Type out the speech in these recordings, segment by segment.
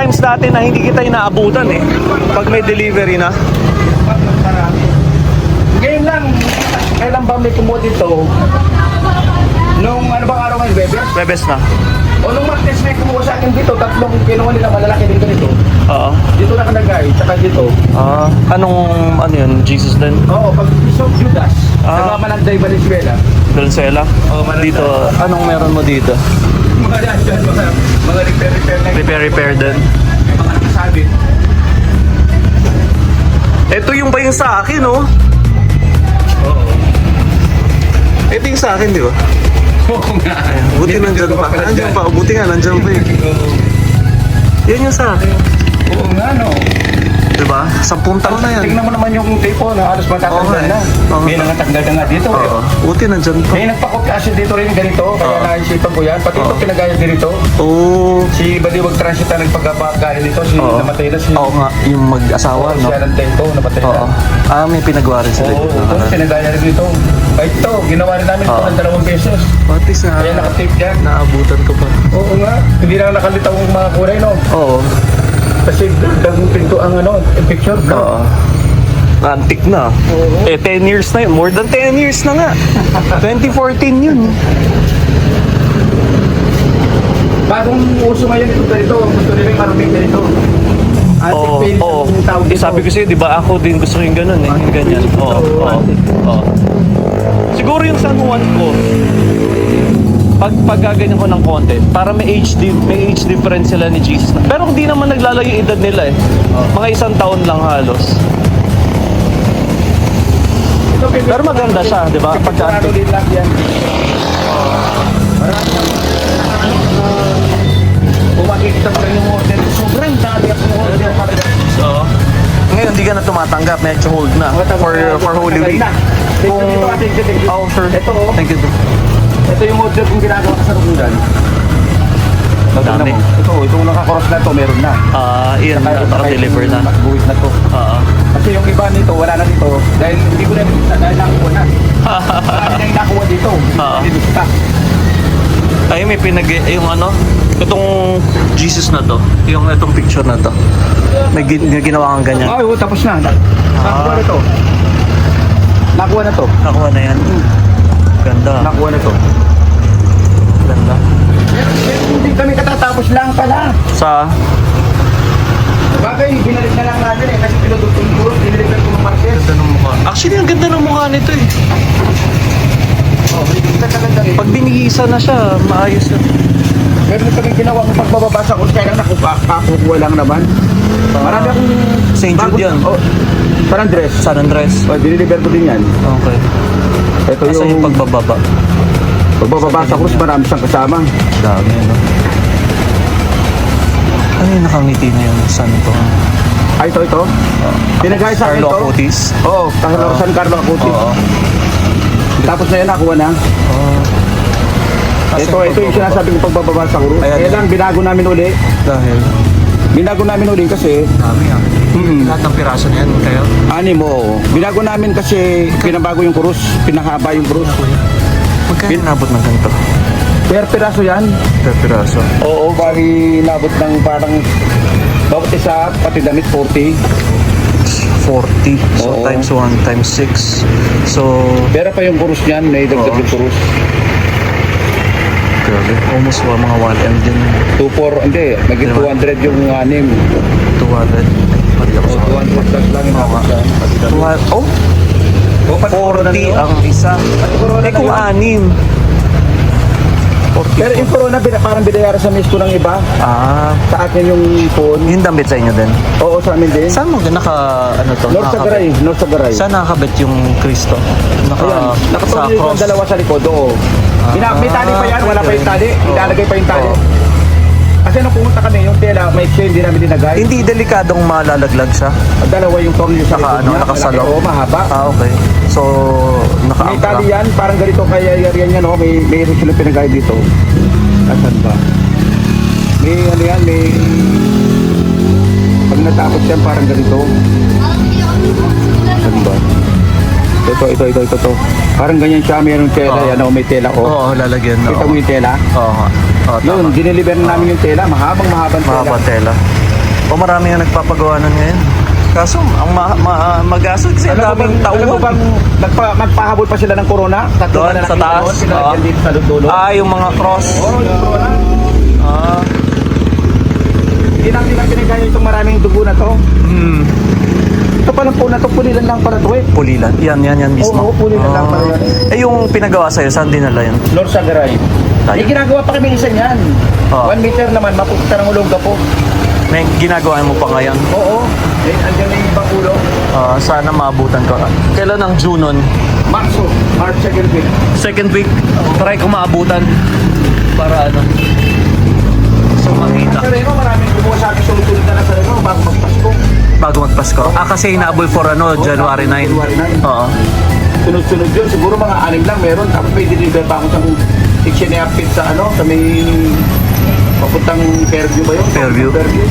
times dati na hindi kita inaabutan eh. Pag may delivery na. Ngayon lang, kailan ba may kumuha dito? Nung ano bang araw ngayon, Bebes? Bebes na. O nung Martes may kumuha sa akin dito, tatlong kinuha nila malalaki din ganito. Oo. Dito nakalagay, tsaka dito. Ano yun? Jesus din? Oo, pag Bishop Judas, Ah. sa Mananday, Valenzuela. Valenzuela? Mananday. Dito, anong meron mo dito? Mga yan, mga repair na. Repair din. Mga nakasabit. Ito yung ba yung sa akin, oh? Oo. Ito yung sa akin, di ba? Oo nga. Buti nandyan pa. Nandyan pa. Buti nga, nandyan pa eh. Oo. Yan yung sa akin. Oo nga, no. Diba? 10 taon na yan. Tingnan mo naman yung tipo na halos matatanggal na. Oo. May nangatanggal na nga dito. Oo. Buti nandyan pa. May nagpakopyasya dito rin ganito, kaya Oo. naisipan ko yan. Pati ito pinagaya din ito. Oo. Si Baliwag Transit na nagpagkapagaya nito, si Oo. namatay na si... Oo nga, yung mag-asawa, no? Si Alan Tento, namatay na. Oo. May pinagawa rin sila. Oo, ito pinagaya rin dito. Ay ito, ginawa rin namin ito Oo. ng 2 beses. Patis na. Kaya nakatape yan. Naabutan ko pa. Oo nga, hindi lang nakalitaw ang mga kulay, no? Oo. Kasi dagong pinto ang yung picture, no? Oo. Antik na. Oo. 10 years na yun. More than 10 years na nga. 2014 yun. Bagong uso ngayon ito ganito, gusto nila yung maraming ganito. Antique paint ang tawag dito. Sabi ko sa'yo, di ba ako din gusto yung ganun eh. Yung ganyan. Oo. Oo. Siguro yung San Juan ko, pag gaganyan ko ng content, para may age difference sila ni Jesus. Pero hindi naman naglalayo yung edad nila eh. Mga 1 taon lang halos. Pero maganda siya, di ba? Pagka din lang yan. Kung makikita mo rin yung order, sobrang dami akong order. So, ngayon hindi ka na tumatanggap, medyo hold na for Holy Week. Kung... Dito, Oh, sure. Ito, Thank you. ito yung order kong ginagawa sa Rukudan. Dami. Itong naka-cross na to, meron na. Iyan na, naka-deliver na. Buwit na to. Oo. Kasi yung iba nito, wala na dito. Dahil hindi ko na nakita, dahil nakuha na. Marami na yung nakuha dito. Oo. Hindi stock. Ay, may yung itong Jesus na to, yung itong picture na to. May ginawa kang ganyan. Oo, tapos na. Nakuha na to. Nakuha na to. Nakuha na yan. Ganda. Nakuha na to. Ganda. Hindi kami katatapos lang pala. Sa, Bagay, binalik na lang natin eh. Kasi pinututong ko, binilikan ko ng Marquez. ganda ng mukha. Actually, ang ganda ng mukha nito eh. Oh, binilikan na lang rin. Pag binigisa na siya, maayos na. Meron kami ginawa kung pagbababasa ko, kaya lang nakukuha lang naman. Marami akong... St. Jude yan. Oh, San Andres. San Andres. Oh, diniliver ko din yan. Okay. Ito Asa yung yung pagbababa? pagbababasa ko, marami siyang kasama. Dami, no? Ano yung nakangiti na yung san to? Ay, ito. Pinagaya sa akin Carlo ito. Acutis? Oo, San Carlo Acutis. Oo. Tapos na yan, nakuha na. Oh. Ito yung sinasabi kong pagbababasa ko. Ayan. Kaya lang, binago namin uli. Dahil? Binago namin uli kasi, Dami ah. Lahat ng piraso niyan kayo? mo. Binago namin kasi pinabago yung krus, pinahaba yung krus. Magkano nabot ng ganito? Per piraso yan. Per piraso. Oo, bali nabot ng parang bawat isa, pati damit 40. 40. So Oo. times 1 times 6. So, Pero pa yung krus niyan, may dagdag Oo. yung krus. grabe. Almost mga 1M din. 2-4, hindi, maging Diba? 200 yung anim. 200. Pati ako O, sa 200 plus lang yung Oo. isa. Pati damit. 200. Oh, O, pati corona 40 na yun. ang isa. Pati corona Eh kung na yun. 6. 40. Pero yung corona, parang binayaran sa miss ko ng iba. Sa akin yung phone. Yung damit sa inyo din? Oo, sa amin din. Saan mo ano to? North Sagaray, North Sagaray. Saan nakakabit yung Kristo? Ayan, Sa nakapagod yung cross. dalawa sa likod, oo. May tali pa yan, wala pa yung tali. Ilalagay pa yung tali. Oo. Kasi nung pumunta kami, yung tela, may chain, hindi namin dinagay. Hindi delikadong malalaglag siya? Dalawa yung tornilyo sa likod niya. nakasalok. Oo, mahaba. Okay. So, May tali yan, parang ganito kaya yan yan, no? May sila pinagay dito. Asan ba? May ano yan, may... Pag natapos yan, parang ganito. Asan ba? Ito. Parang ganyan siya, mayroong tela, Oo. yan, o, may tela, o. Oo, lalagyan. Kita Oo. mo yung tela? Oo. Oo, Yun, tama. dineliver na namin yung tela, mahabang tela. Mahaba tela. O marami nga nagpapagawa nun ngayon. Kaso, ang mag-aso kasi ang daming Alam mo tauhan. bang magpahabol pa sila ng corona? Tatlo Doon, na sa nakita taas? doon, sila Oo. dito sa dulo. Yung mga cross. Oo, yung corona. Ah, Hindi lang nilang pinagkaya itong maraming dugo na to. Ito palang po na to, pulilan lang pala to eh. Pulilan. Yan mismo. Oo, pulilan lang pala yan. Yung pinagawa sa'yo, saan dinala yun? Lord Sagaray. Tayo. May ginagawa pa kami isa niyan. Oo. 1 meter naman, mapupunta ng ulog po. May ginagawa mo pa ngayon? Oo. Eh, andyan na yung ibang ulo. Sana maabutan ko. Kailan ang June nun? Marso, March 2nd week. Second week, try ko maabutan. Para ano? So makita. Sa Reno, maraming gumawa sa akin sunod-sunod na lang sa Reno bago magpasko. Bago magpasko. Kasi inaabol for January 9. January 9. Oo. Sunod-sunod yun. Siguro mga 6 lang meron. Tapos may deliver pa ako sa Ichinea-Pit sa sa may papuntang Fairview ba yun? Fairview.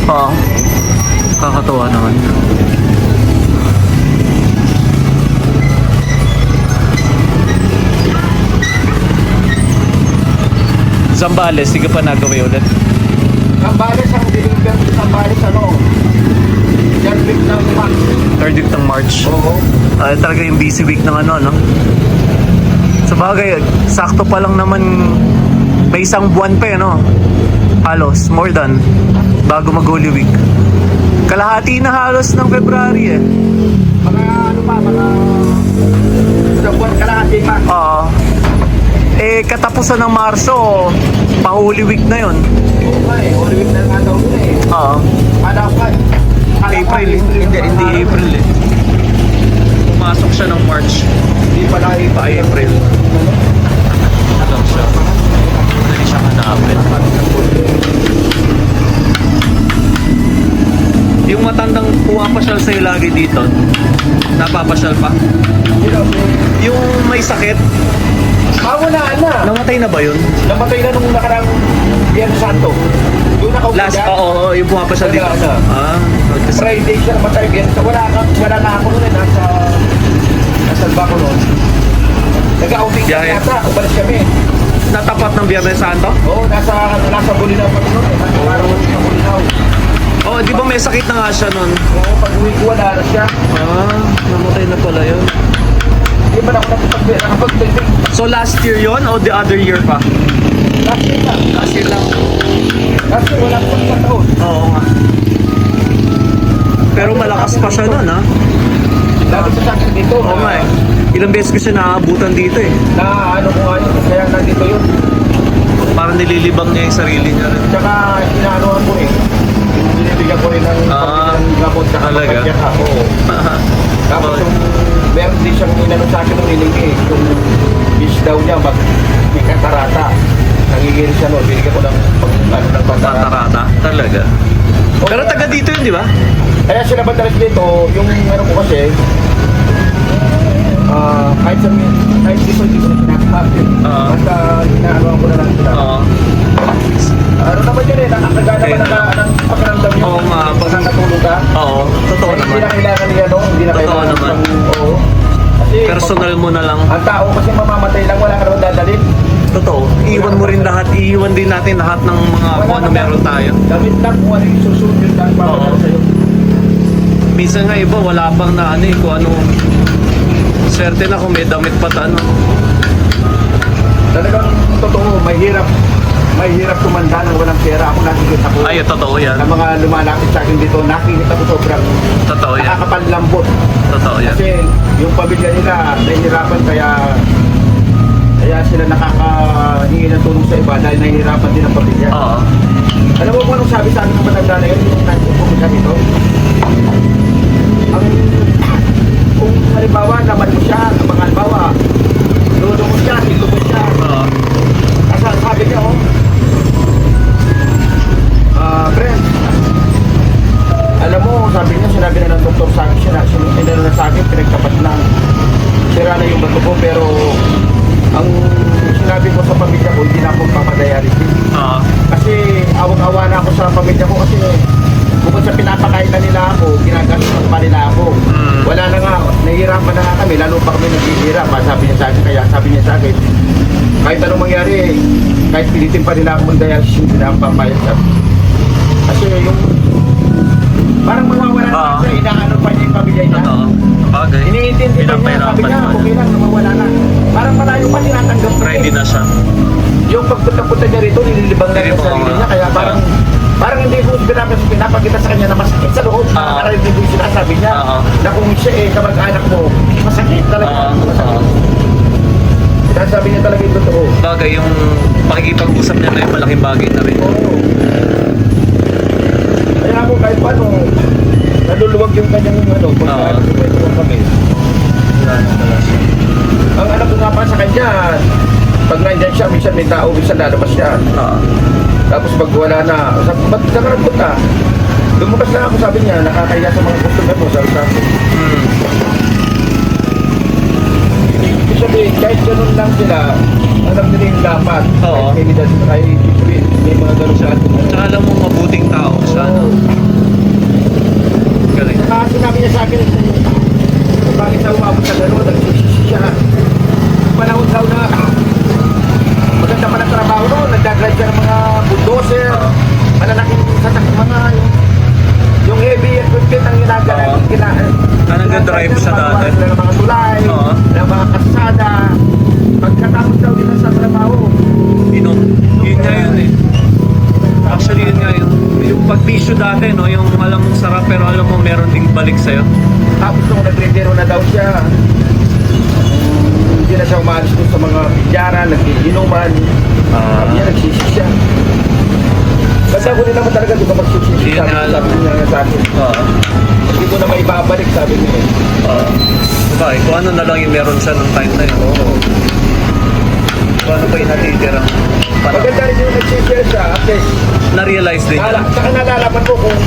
Oo. Kakatawa naman. Zambales, hindi ka pa nagawin ulit. Zambales ang deliver sa Zambales Yan week ng March. Third week ng March. Oo. Talaga yung busy week ng no? Sa bagay, sakto pa lang naman may isang buwan pa halos, more than bago mag Holy Week. Kalahati na halos ng February Mga mga isang buwan kalahati pa. Oo. Katapusan ng Marso, pa Holy Week na yon. Oo nga eh. Holy week na nga daw yun eh. Oo. Hadapan. April, hindi April Pumasok siya ng March. Hindi pala Pa April. Lang siya. Dali siya hanapin. Yung matandang pumapasyal sa'yo lagi dito, napapasyal pa. Yung may sakit, Wala na. namatay na ba yun? Namatay na nung nakarang Biyernes Santo. Yung nakaupo Last, dyan. oo, yung pumapasyal dito. Wala na. Kasi, Friday siya namatay Biyernes. Wala na ako nun eh. Nasa ko nun. Nag-outing Yeah, kami yeah. ata. Ubalis kami. natapat ng Biyernes Santo? Oo, nasa Bulinaw pa nun eh. Nasa araw sa Bulinaw. Oh, di ba may sakit na nga siya nun? Oo, pag uwi ko wala na siya. Namatay na pala yun. Hindi ba ako nakapag-testing? So last year yon o the other year pa? Last year na. Last year lang. Last year wala pa sa taon. Oo nga. Pero malakas pa siya nun, ha? Lagi sa akin dito. Oo nga eh. Ilang beses ko siya naaabutan dito eh. Na ano ko nga yun, kaya nandito yun. Parang nililibang niya yung sarili niya rin. Tsaka inaanohan ko eh. Binibigyan ko rin ng gamot sa talaga? kapatid ako. Tapos yung meron din siyang inano sa akin ng ilingi eh. Yung fish daw niya, may katarata. Nangigiris siya no, binigyan ko ng ano ng katarata. Tatarata? Talaga? Pero taga dito yun, di ba? Kaya sila badalas dito, yung ano ko kasi, kahit dito hindi ko na sinakmak. Basta inaano ko na lang sila. Oo. Ano naman yun eh, nakakagana Okay. ba ng pakiramdam yun? Oo nga. Pag nakatulog ka? Oo, totoo Hindi naman. na kailangan niya, no? Hindi na Totoo kailangan. naman. Oo. Kasi, Personal mo na lang. ang tao kasi mamamatay lang, wala ka naman dadalhin. Totoo. Iiwan mo rin lahat. Iiwan din natin lahat ng mga kung ano meron tayo. Damit lang kung ano yung susunod yung dahil papadala Oo. sa'yo. Minsan nga iba, wala pang na ano eh, kung ano. Swerte na kung may damit pa ano. Talagang totoo, mahirap tumanda ng walang pera. Ako nakikita ko. Ay, totoo yan. Sa mga lumalapit sa akin dito, nakikita ko sobrang Totoo yan. nakakapanlambot. Totoo yan. Kasi yung pamilya nila nahihirapan kaya sila nakakahingi ng tulong sa iba dahil nahihirapan din ang pamilya. Oo. Alam mo kung anong sabi sa akin ng matanda na yun, yung nagpupunta dito? Kung halimbawa naman mo siya, mga halimbawa, lolo mo siya, tito mo siya, Oo. kasi sabi niya, friend, alam mo, sabi niya, sinabi na ng doktor sa akin, sinano na sa akin, pinagtapat na, sira na yung bato ko, pero ang sinabi ko sa pamilya ko, hindi na ako papadialysis. Oo. Kasi awang-awa na ako sa pamilya ko kasi bukod sa pinapakain na nila ako, ginagastusan pa nila ako. Wala na nga, nahihirapan na nga kami, lalo pa kami naghihirap. Sabi niya sa akin, kaya sabi niya sa akin, kahit anong mangyari, kahit pilitin pa nila ako mag-dialysis, hindi na ako papayag. Kasi yung Parang mawawala na Oo. siya, inaano pa niya yung pamilya niya. Totoo. Bagay. Iniintindi pa niya, sabi niya, okay lang, mawawala na. Parang malayo pa tinatanggap niya. Ready na siya. Yung pagpunta-punta niya rito, nililibang na yung Nililibang, sarili niya, kaya parang hindi ko pinapakita sa kanya na masakit sa loob. Nakakarinig ko yung sinasabi niya, Oo. na kung siya kamag-anak mo, masakit talaga. Oo. Sinasabi niya talaga yung totoo. Bagay, yung pakikipag-usap niya na yung malaking bagay na rin. Oo. Kaya ako kahit paano, naluluwag yung kanyang pagkaano ko kami. Ang anak ko nga pa sa kanya, pag nandyan siya, minsan may tao, minsan lalabas siya. Oo. Tapos pag wala na, sabi ko, ba't ka nagpunta? Lumabas na ako, sabi niya, nakakaya sa mga customer mo, sabi sa akin. Ibig sabihin, kahit ganun lang sila, alam nila yung dapat. Oo. Kahit may edad, kahit ibig sabihin, may mga ganun sa atin. Tsaka alam mo, mabuting tao siya. No? Galing. Saka sinabi niya sa akin, bakit na umabot sa gano'n, nagsisisi siya. Panahon daw na, maganda pa ng trabaho noon, nagdadrive siya ng mga bulldozer, malalaking sasak, yung heavy equipment ang ginagawa. nag-drive siya dati. Ng mga tulay, Oo. ng mga kasada. Pagkatapos daw nila sa trabaho, Yun nga yun eh. Actually yun nga yun. Yung pag-tissue dati, no? Yung alam mong sarap pero alam mo meron ding balik sa'yo. tapos nung nag-retiro na daw siya, hindi na siya umalis dun sa mga bilyaran, nag-inuman. Sabi niya, nagsisi siya. Kasi ako din naman talaga, di ba magsisisi? Yun nga lang. Sabi niya sa akin. Oo. Hindi ko na maibabalik, sabi niya. Oo. Diba, kung ano na lang yung meron siya nung time na yun. Oo. Kung ano pa yung natitirang Maganda rin yung nagsisi siya, at least, na-realize din niya. saka nalalaman ko kung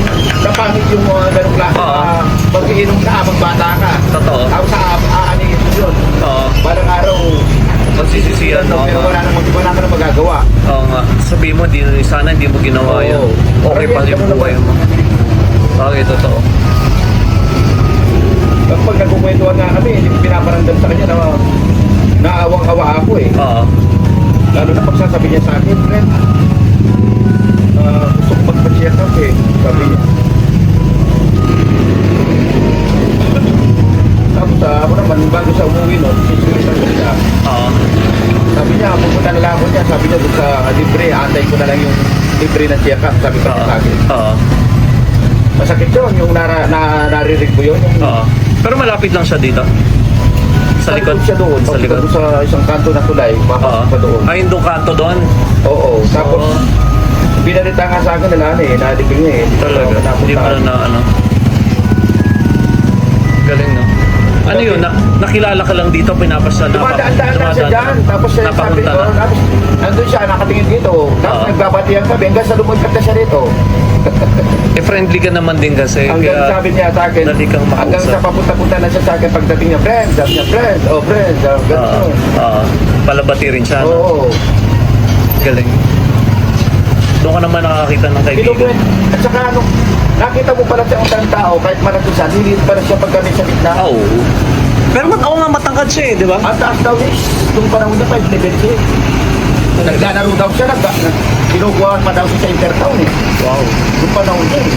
napangit yung mga ganong klase Oo. na mag-iinom ka habang bata ka. Totoo. Tapos aanihin mo yun. Oo. Parang araw, Magsisisiyan, no? pero wala namang magagawa. Oo nga. Sabihin mo, sana hindi mo ginawa Oo. yun. Okay pa yung buhay mo. Okay, totoo. Kapag nagkukwentuhan nga kami, hindi ko pinaparamdam sa kanya na naawang-awa ako eh. Oo. Lalo na pagsasabi niya sa akin, friend, gusto ko magpa-check up eh, sabi niya. Tapos ako naman, bago siya umuwi nun, sisilisan ko siya. Oo. Sabi niya, pupunta na lang ako niya, sabi niya doon sa libre, antay ko na lang yung libre na check up, sabi ko sa akin. Oo. Masakit yun, yung narinig ko yun. Yung, Oo. Pero malapit lang siya dito. Sa likod. siya doon, Sa likod. doon sa isang kanto na tulay, Oo. papasok pa doon. Ay, yung kanto doon. Oo, tapos Oo. binalita nga sa akin na nadigil niya eh. Talaga. Hindi mo na ano. Galing, no? Ano yun? Nakilala ka lang dito, pinapasya na. Dumadaan-daan lang siya dyan. Tapos sabi Napapunta ko, na. tapos nandun siya, nakatingin dito. Tapos Oo. nagbabatihan kami, hanggang sa lumagkat na siya rito. Eh, friendly ka naman din kasi. Hanggang Kaya, sabi niya sa akin, dali kang makausap. hanggang sa papunta-punta na siya sa akin pagdating niya, friend, sabi niya, friend, oh friend, Oo. gano'n. Oo. Palabati rin siya. No? Oo. Galing. Doon ka naman nakakita ng kaibigan. Kinukwent. At saka ano, nakita mo pala siya ang tao, kahit manatusan, hindi pala siya pag kami sa gitna. Oo. Pero oo nga matangkad siya eh, di ba? Ang taas daw is, nung panahon niya, 5 level siya. Naglalaro daw siya, kinukuhaan pa daw siya sa Intertown eh. Wow. Nung panahon niya eh.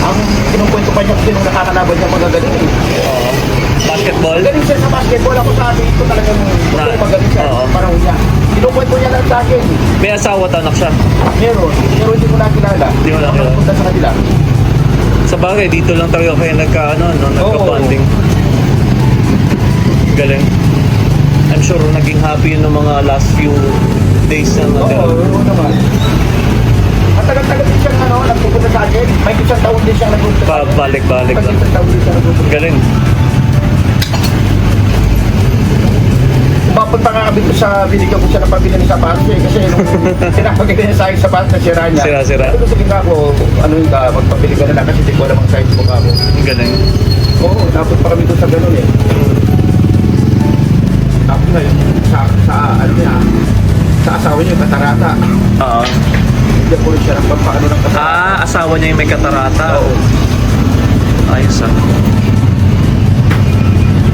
Ang kinukwento pa niya kasi nung nakakalaban niya magagaling eh. Oo. Basketball? Magaling siya sa basketball. Ako sa akin ito talagang magaling siya Oo. sa panahon niya. Kinukwento niya lang sa akin. May asawa at anak siya. Meron. Pero hindi ko nakilala. Hindi mo nakilala. Ako nagpunta sa kanila. Sa bagay, dito lang tayo kayo nagka-bonding. Galing. I'm sure naging happy yun ng mga last few days na natira. Oo naman. Matagal-tagal din siyang nagpupunta sa akin. May isang taon din siyang nagpupunta sa akin. Balik-balik May lang. isang taon din siyang nagpupunta. Galing. Papunta nga kami sa binigyan ko siya ng pabili ng sapatos eh. Kasi nung pinapagili niya sa akin sapatos na sira niya. Sira-sira. Sabi ko, sige nga ako, ano yung magpabili ka na lang kasi hindi ko alam ang size mo ka mo. Galing. Oo, tapos pa kami doon sa ganun eh. Tapos ngayon, sa ano niya, sa asawa niya yung katarata. Oo. Bigyan ko rin siya ng pampakano ng katarata. Asawa niya yung may katarata. Oo. Ayos ah.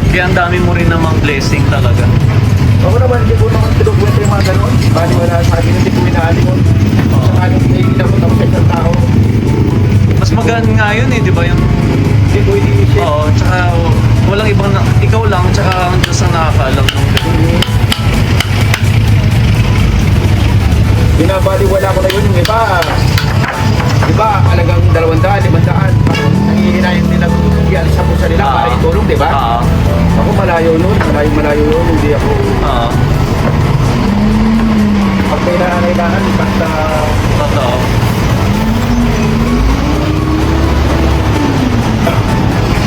Kaya ang dami mo rin namang blessing talaga. Ako naman, hindi ko naman tinubuwento yung mga ganun. Bali wala sa akin, hindi ko inaali mo. Sa akin, hindi ko ako sa isang tao. Mas magaan nga yun eh, di ba? Yung, Hindi ko iniisip. oo, tsaka walang ibang, ikaw lang, tsaka ang Diyos ang nakakaalam ng ganun. Binabaliwala ko na yun yung iba, alagang 200, 500, nangihinayin nila yan sa pusa nila para itulong, di ba? Oo. Ako malayo nun, malayo yun, hindi ako. Oo. Pag may nangangailangan, basta Totoo.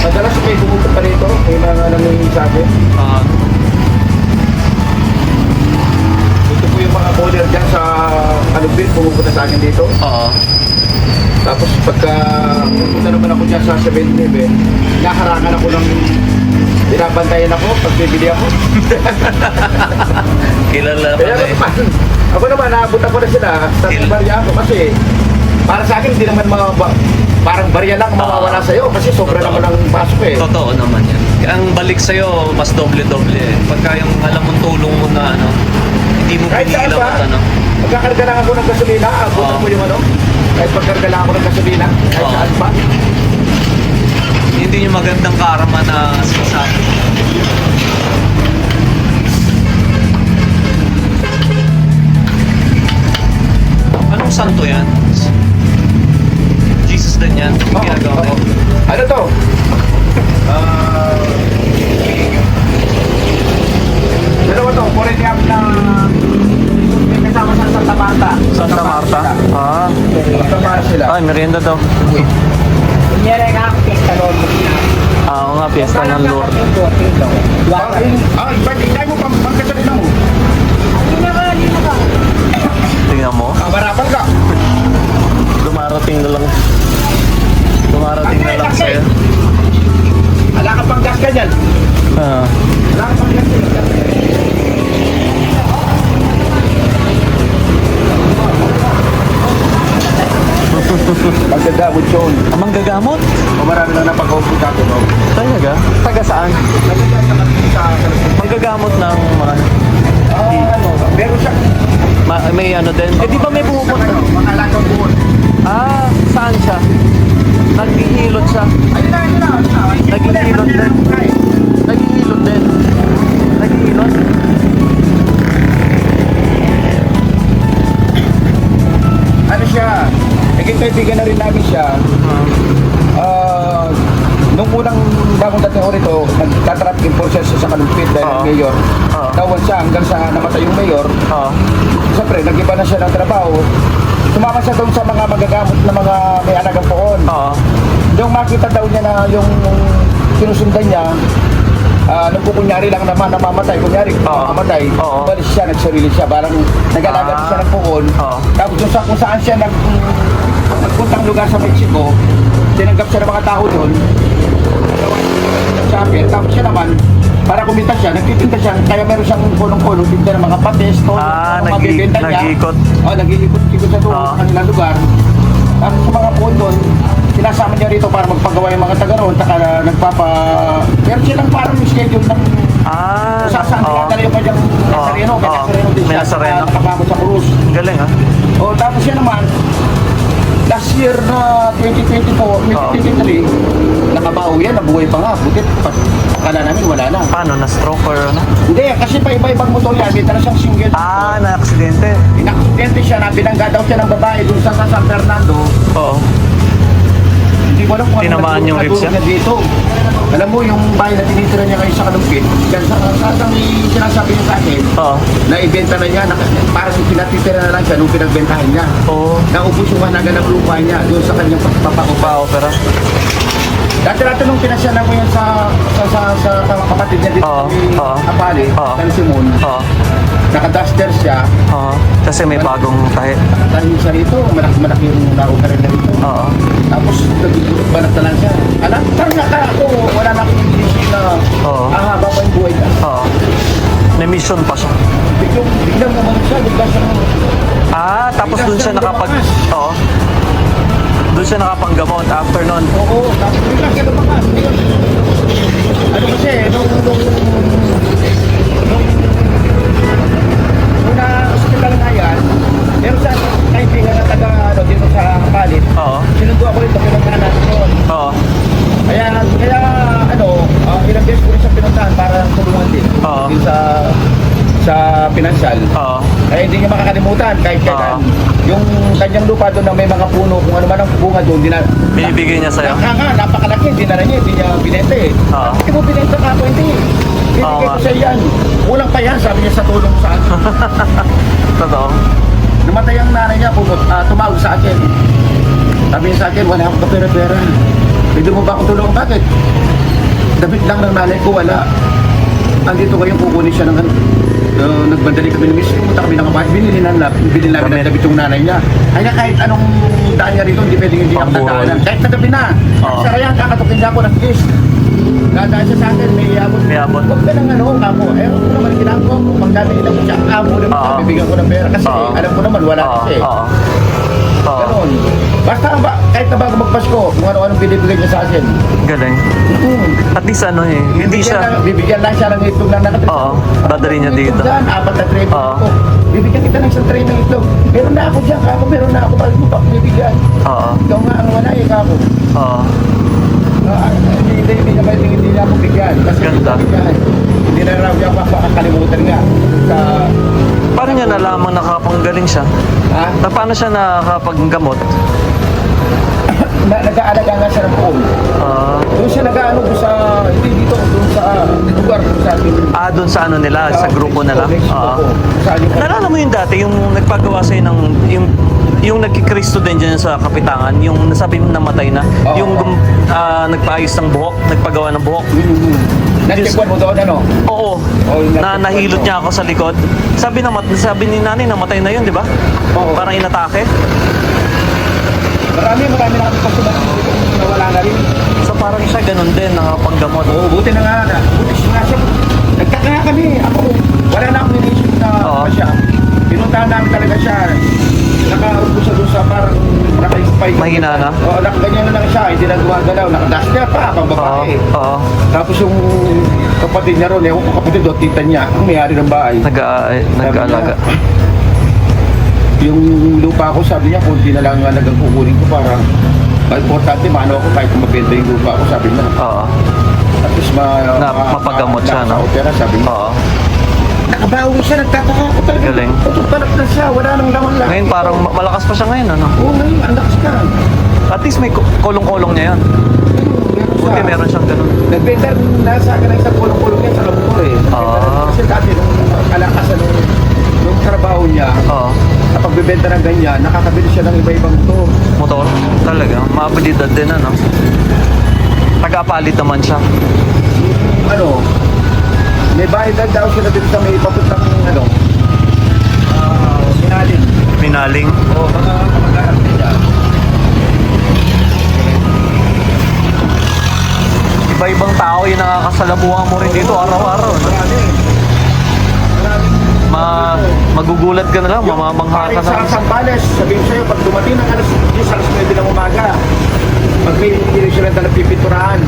madalas may pumupunta rito, may mga nangyayari sa akin. Oo. Ito po yung mga caller dyan sa Kalugbin, pumupunta sa akin dito. Oo. Tapos pagka pupunta naman ako dyan sa 7-Eleven, naharangan ako ng binabantayan ako pag bibili ako. Kilala ka Kaya na eh. ako naman, naabot ako na sila sa barya ako kasi para sa akin, hindi naman parang barya lang mawawala sa'yo kasi sobra Totoo. naman ang pasok eh. Totoo naman yan. Ang balik sa'yo, mas doble-doble eh. Pagka yung alam mong tulong mo na ano, hindi mo Kahit saan pinigilan pa, at ano. magkakarga lang ako ng gasolina, abutan Oo. mo yung ano, kahit pagkarga lang ako ng gasolina, kahit Oo. saan pa. Hindi yung magandang karma na sinasabi. Anong santo yan? Jesus din yan? Oo, Ginagawa oo. yan? Ano to? Dalawa to, foreign app na may kasama sa Santa Marta. Santa Marta? Ah. Santa Marta sila. Ay, merienda daw. Kunyari nga, pesta Lord. Ah, oo nga, piyesta ng Lord. Iba, tingnan mo pagkasalina mo. Lino ka. Tingnan mo. Kabarapan ka. Dumarating na lang. Dumarating na lang sa'yo. Wala ka pang gas ka dyan. Ah. Wala ka pang gas ka dyan. Magdagamot yun. Ah, manggagamot? O marami na napag-hospital ako, no? Talaga? Taga saan? Sa Manggagamot ng mga... ano, meron siya. may ano din. Eh, di ba may pumupunta? Mga alagang buhon. Ah, saan siya? Naghihilot siya. Ayun na. Naghihilot din. Naghihilot din. Naghihilot? Ano siya? Naging kaibigan na rin namin siya. Nung unang bagong dating ko rito, nagtatraffic enforcer siya sa Kalumpit dahil Oo. mayor. Oo. Tawan siya hanggang sa namatay yung mayor. Oo. Siyempre, nag-iba na siya ng trabaho. Sumama siya doon sa mga magagamot na mga may alagang poon. Oo. Yung makita daw niya na yung sinusundan niya, nung kunyari lang naman namamatay, kunyari namamatay, Oo. balis siya, nagsarili siya, parang nag-alaga siya ng poon. Oo. Tapos yung kung saan siya nagpuntang lugar sa Mexico, tinanggap siya ng mga tao doon, sa akin, tapos siya naman, para kumita siya, nagtitinda siya, kaya meron siyang kulong-kulong, tinda ng mga pates, tono, Ah, mga bibenta niya. nag-iikot. Nag-iikot sa doon, Oo. sa kanilang lugar. Tapos sa mga poon doon, sinasama niya rito para magpagawa yung mga taga roon, taka pero silang parang schedule ng Ah, sasaan oo. nila yung kanyang Nazareno, may Oo. Nazareno din May siya, Nazareno. nakabakot sa krus. Galing ah. Tapos siya naman, last year na 2024, 2023, nakabaho yan, nabuhay pa nga, butit, akala namin wala na. Paano? Na-stroke or ano? Hindi, kasi pa iba-ibang motor yan, may tala siyang single. Ah, na-aksidente. Inaksidente siya na binangga daw siya ng babae dun sa San Fernando. Oo. Hindi ko alam kung Tinamaan yung ribs natulog niya dito. Alam mo, yung bahay na tinitira niya ngayon sa Kalumpit, dyan sa may sinasabi niya sa akin, Oo. na ibenta na niya, parang pinatitira na lang siya nung pinagbentahan niya. Oo. Naubos yung halaga ng lupa niya doon sa kanyang pagpapaupa. Pa-opera. Dati-dati nung pinasyalan ko yan sa kapatid niya dito Oo, sa oo. Apali, Oo. San Simon, Oo. naka-duster siya, Oo. Kasi may bagong tahi. dahil siya rito, malaki yung nakuha rin na rito. Oo. Tapos nagigulot banat na lang siya. Alam, parang nakala ko, wala na akong isip na Oo. haba pa yung buhay ka. Oo. May mission pa siya. Biglang naman siya, bigla siya Ah, tapos dun siya nakapag... Oo. Dun siya nakapanggamot after nun. Oo, tapos bigla siya lumakas. Ano kasi, nung na-hospital na yan, meron sa kaibigan na taga dito sa Kapalit, Oo. sinundo ako rito, pinagdaan natin yan, kahit kailan. Yung kanyang lupa doon na may mga puno, kung ano man ang bunga doon, Binibigay niya sa'yo? napakalaki, hindi na niya, hindi niya binenta eh. Oo. Hindi mo binenta ka ako, hindi. Oo Binigay nga. ko sa yan. Kulang pa yan, sabi niya sa tulong sa akin. Totoo. Namatay ang nanay niya, tumawag sa akin. Sabi niya sa akin, wala akong kapera-pera. Pwede mo ba akong tulong? Bakit? Damit lang ng nanay ko, wala. Andito kayong kukunin siya ng nagbandali kami ng miss, pumunta kami ng kabahay, binili namin ng damit yung nanay niya. Kaya kahit anong daan niya rito, hindi pwedeng hindi ako Pambuhay. tataanan. Kahit na gabi na. Oo. Sa kaya, kakatukin niya ako ng kiss. Dadaan siya sa akin, may iabot. May abot. Huwag ka ng ako. Eh, ako naman ginagawa ko. Pag dami ilang ko siya, amo naman Oo. siya, bibigyan ko ng pera. Kasi Oo. alam ko naman, wala Oo. kasi. Oo. Oo. Ganon. Basta ba, kahit na bago magpasko, kung ano-anong binibigay niya sa akin. Galing. At least ano eh, hindi siya... Bibigyan lang siya ng itlog na nakatrip. Oo, dadali niya dito. Dyan, 4 na tray Oo. ko. Bibigyan kita ng isang tray ng itlog. Meron na ako dyan, kako. Meron na ako. Bakit mo pa ako bibigyan? Oo. Ikaw nga ang wala eh, kako. Oo. Hindi na ako bigyan. Kasi Ganda. hindi na raw niya makakalimutan nga. Sa, Paano niya nalaman nakapanggaling siya? ha? Paano siya nakakapaggamot? Nag-aalaga nga siya ng buong. Doon siya nag-ano doon sa, hindi dito, doon sa lugar, doon sa ating Doon sa ano nila, sa grupo nila? Oo. Sa ating Nalala mo yung dati, yung nagpagawa sa'yo ng... Yung nagkikristo din dyan sa Kapitangan, yung nasabi mo namatay na, Oo. yung nagpaayos ng buhok, nagpagawa ng buhok. Natikwan mo doon, ano? Oo. yung Na nahilot niya ako sa likod. Sabi ni nanay, namatay na yun, di ba? Oo. Parang inatake. Marami na kami pasunan dito nawala na rin. So parang siya ganun din, nakapanggamot. Oo, buti na nga. Buti nga siya. Nagtaka nga kami. Ako, wala na akong nilisip na Oo. pa siya. Pinuntahan namin talaga siya. Nakaupo siya doon sa parang naka-spy. Mahina na? Oo, nakaganyan na lang siya. Hindi na gumagalaw. Naka-duster pa, pang babae. Oo. Tapos yung kapatid niya ron, ewan ko kapatid o tita niya, ang may-ari ng bahay. Nag-aalaga. Yung lupa ko, sabi niya, kung di na lang nga kukunin ko para importante, maano ako kahit mabenta yung lupa ko, sabi niya. Oo. At least Mapagamot siya, no? Opera, sabi niya. Oo. Nakabawi siya, nagtataka ako talaga. Galing. Tututalak na siya, wala nang laman lang. Ngayon parang malakas pa siya ngayon, ano? Oo, ngayon, ang lakas ka. At least may kulong-kulong niya yan. Meron Buti siya. meron siyang ganun. Nagbenta rin nasa akin ng isang kulong-kulong niya sa Lampur eh. Kasi dati nung kalakasan nung trabaho niya, Oo. kapag bibenta ng ganyan, nakakabili siya ng iba-ibang to. Motor. Talaga. Maabilidad din, ano? Taga-palit naman siya. Ano, may bayad daw sila dito sa may papuntang Sinalin. Minaling. O, mga kamag-anak niya. Iba-ibang tao yung nakakasalabuhan mo rin dito araw-araw. No? Magugulat ka na lang, mamamangha ka na. Sa Sambales, sabihin sa'yo, pag dumating ng alas 10, alas 9 ng umaga, pag may hindi sila na nagpipinturahan,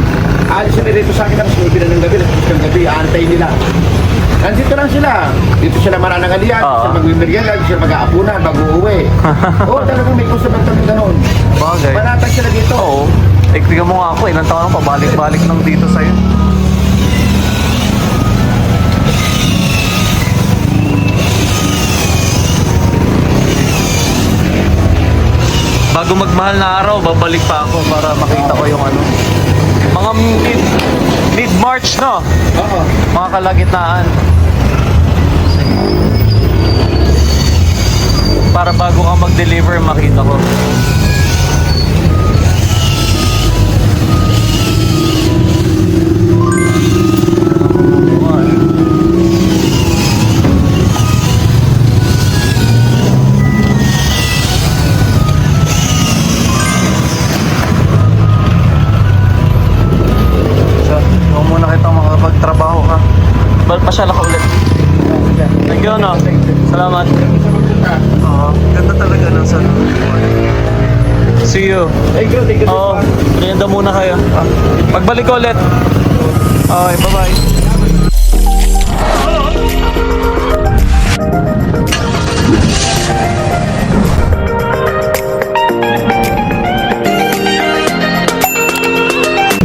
alis sila dito sa akin alas 9 na ng gabi, alas 10 ng gabi, aantay nila. Nandito lang sila. Dito sila mananangalian, Oo. sila magmimerienda, sila mag-aapunan bago uuwi. Oo, talagang may customer kami ganun. Bagay. Panatag sila dito. Oo. Tignan mo nga ako, ilang taon ako, pabalik-balik lang dito sa'yo. Bago magmahal na araw, babalik pa ako para makita ko yung ano. Mga mid-March, no? Oo. Mga kalagitnaan. Para bago ka mag-deliver, makita ko. Huwag muna kitang makapagtrabaho ka. Pasyala ka ulit. Thank you, no? Salamat. Oo, ganda talaga ng salon. See you. Thank you, thank you. Oo, merienda muna kayo. Pagbalik ko ulit. Okay, bye-bye.